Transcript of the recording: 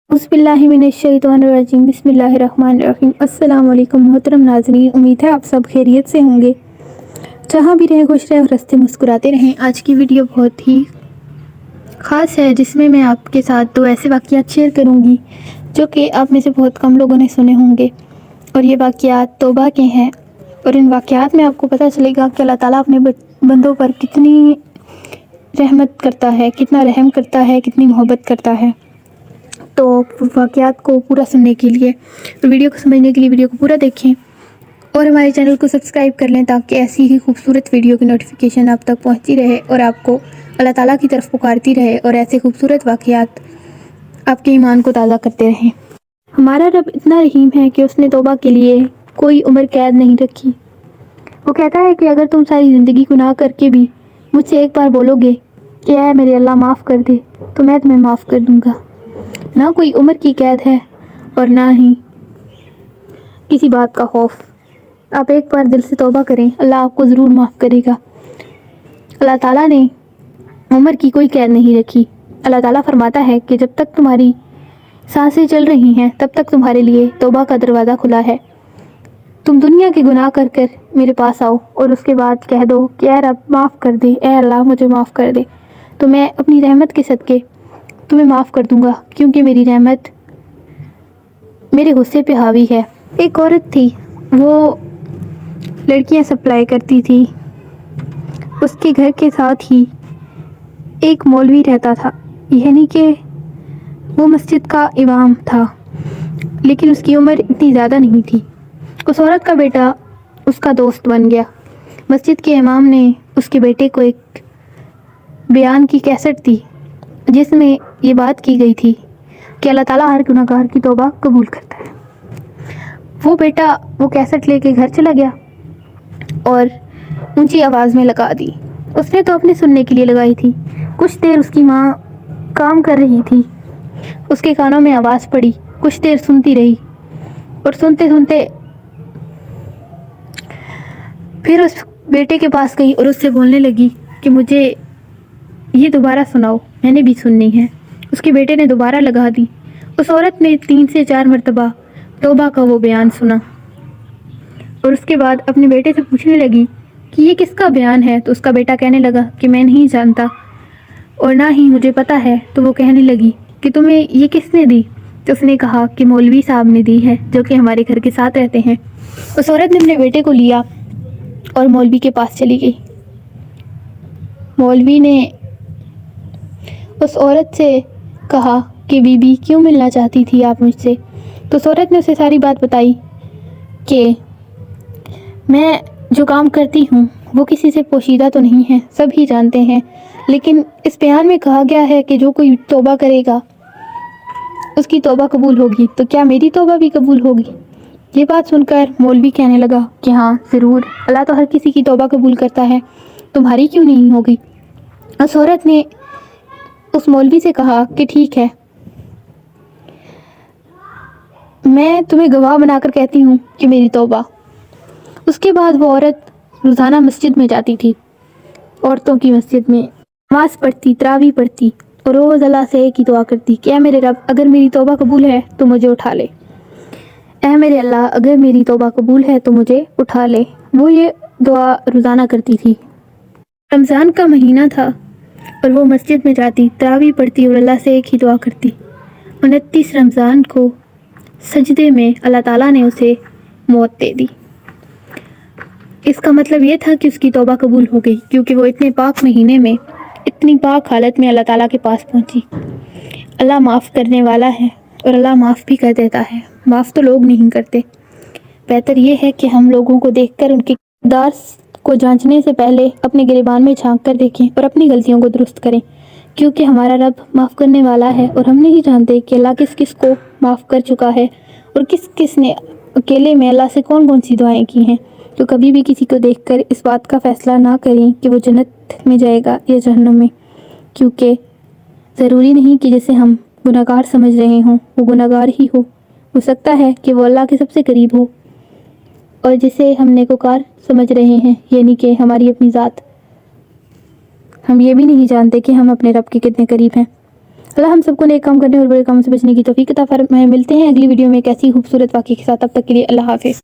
बिस्मिल्लाहिर्रहमानिर्रहीम बिस्मिल्लाहिर्रहमानिर्रहीम। अस्सलाम वालेकुम मोहतरम नाज़रीन, उम्मीद है आप सब खैरियत से होंगे। जहाँ भी रहें खुश रहें और हंसते मुस्कुराते रहें। आज की वीडियो बहुत ही ख़ास है, जिसमें मैं आपके साथ दो ऐसे वाक़यात शेयर करूँगी जो कि आप में से बहुत कम लोगों ने सुने होंगे। और ये वाक़यात तौबा के हैं, और इन वाक़यात में आपको पता चलेगा कि अल्लाह ताला अपने बंदों पर कितनी रहमत करता है, कितना रहम करता है, कितनी मोहब्बत करता है। तो वाक़यात को पूरा सुनने के लिए, वीडियो को समझने के लिए वीडियो को पूरा देखें और हमारे चैनल को सब्सक्राइब कर लें, ताकि ऐसी ही खूबसूरत वीडियो की नोटिफिकेशन आप तक पहुंचती रहे और आपको अल्लाह ताला की तरफ पुकारती रहे और ऐसे खूबसूरत वाक़यात आपके ईमान को ताज़ा करते रहें। हमारा रब इतना रहीम है कि उसने तौबा के लिए कोई उम्र कैद नहीं रखी। वो कहता है कि अगर तुम सारी ज़िंदगी गुनाह करके भी मुझसे एक बार बोलोगे कि ऐ मेरे अल्लाह माफ़ कर दे, तो मैं तुम्हें माफ़ कर दूँगा। ना कोई उम्र की कैद है और ना ही किसी बात का खौफ। आप एक बार दिल से तौबा करें, अल्लाह आपको ज़रूर माफ़ करेगा। अल्लाह ताला ने उम्र की कोई कैद नहीं रखी। अल्लाह ताला फरमाता है कि जब तक तुम्हारी सांसें चल रही हैं तब तक तुम्हारे लिए तौबा का दरवाज़ा खुला है। तुम दुनिया के गुनाह कर कर मेरे पास आओ और उसके बाद कह दो कि ऐ रब माफ़ कर दे, ऐ अल्लाह मुझे माफ़ कर दे, तो मैं अपनी रहमत के सदके तुम्हें माफ़ कर दूंगा, क्योंकि मेरी रहमत मेरे गुस्से पे हावी है। एक औरत थी, वो लड़कियां सप्लाई करती थी। उसके घर के साथ ही एक मौलवी रहता था, यानी कि वो मस्जिद का इमाम था, लेकिन उसकी उम्र इतनी ज़्यादा नहीं थी। उस औरत का बेटा उसका दोस्त बन गया। मस्जिद के इमाम ने उसके बेटे को एक बयान की कैसेट दी, जिसमें ये बात की गई थी कि अल्लाह ताला हर गुनाहगार की तौबा कबूल करता है। वो बेटा वो कैसेट लेके घर चला गया और ऊंची आवाज़ में लगा दी। उसने तो अपने सुनने के लिए लगाई थी। कुछ देर उसकी माँ काम कर रही थी, उसके कानों में आवाज़ पड़ी। कुछ देर सुनती रही और सुनते सुनते फिर उस बेटे के पास गई और उससे बोलने लगी कि मुझे ये दोबारा सुनाओ, मैंने भी सुननी है। उसके बेटे ने दोबारा लगा दी। उस औरत ने 3 से 4 मरतबा तौबा का वो बयान सुना और उसके बाद अपने बेटे से पूछने लगी कि ये किसका बयान है। तो उसका बेटा कहने लगा कि मैं नहीं जानता और ना ही मुझे पता है। तो वो कहने लगी कि तुम्हें ये किसने दी। तो उसने कहा कि मौलवी साहब ने दी है, जो कि हमारे घर के साथ रहते हैं। उस औरत ने अपने बेटे को लिया और मौलवी के पास चली गई। मौलवी ने उस औरत से कहा कि बीबी क्यों मिलना चाहती थी आप मुझसे। तो उस औरत ने उसे सारी बात बताई कि मैं जो काम करती हूँ वो किसी से पोशीदा तो नहीं है, सब ही जानते हैं, लेकिन इस बयान में कहा गया है कि जो कोई तौबा करेगा उसकी तौबा कबूल होगी, तो क्या मेरी तौबा भी कबूल होगी। ये बात सुनकर मौलवी कहने लगा कि हाँ ज़रूर, अल्लाह तो हर किसी की तौबा कबूल करता है, तुम्हारी क्यों नहीं होगी। उस औरत ने उस मौलवी से कहा कि ठीक है, मैं तुम्हें गवाह बनाकर कहती हूँ कि मेरी तौबा। उसके बाद वो औरत रोज़ाना मस्जिद में जाती थी, औरतों की मस्जिद में नमाज़ पढ़ती, तरावी पढ़ती और रोज़ अल्लाह से एक ही दुआ करती कि ऐ मेरे रब, अगर मेरी तौबा कबूल है तो मुझे उठा ले। ऐ मेरे अल्लाह, अगर मेरी तौबा कबूल है तो मुझे उठा ले। वो ये दुआ रोज़ाना करती थी। रमज़ान का महीना था और वो मस्जिद में जाती, तरावी पढ़ती और अल्लाह से एक ही दुआ करती। 29 रमज़ान को सजदे में अल्लाह ताला ने उसे मौत दे दी। इसका मतलब ये था कि उसकी तौबा कबूल हो गई, क्योंकि वो इतने पाक महीने में इतनी पाक हालत में अल्लाह ताला के पास पहुंची। अल्लाह माफ़ करने वाला है और अल्लाह माफ़ भी कर देता है। माफ़ तो लोग नहीं करते। बेहतर ये है कि हम लोगों को देखकर उनके किरदार को जांचने से पहले अपने गिरेबान में झांक कर देखें और अपनी गलतियों को दुरुस्त करें, क्योंकि हमारा रब माफ़ करने वाला है और हम नहीं जानते कि अल्लाह किस किस को माफ़ कर चुका है और किस किस ने अकेले में अल्लाह से कौन कौन सी दुआएं की हैं। तो कभी भी किसी को देखकर इस बात का फ़ैसला ना करें कि वो जन्नत में जाएगा या जहन्नुम में, क्योंकि ज़रूरी नहीं कि जैसे हम गुनाहगार समझ रहे हों वो गुनाहगार ही हो सकता है कि वो अल्लाह के सबसे करीब हो, और जिसे हम नेकोकार समझ रहे हैं, यानी कि हमारी अपनी ज़ात, हम ये भी नहीं जानते कि हम अपने रब के कितने करीब हैं। اللہ ہم سب کو نیک کام کرنے اور برے کاموں سے بچنے کی توفیق عطا فرمائے. ملتے ہیں اگلی ویڈیو میں ایک ایسی خوبصورت واقعے کے ساتھ. تب تک کے لیے اللہ حافظ.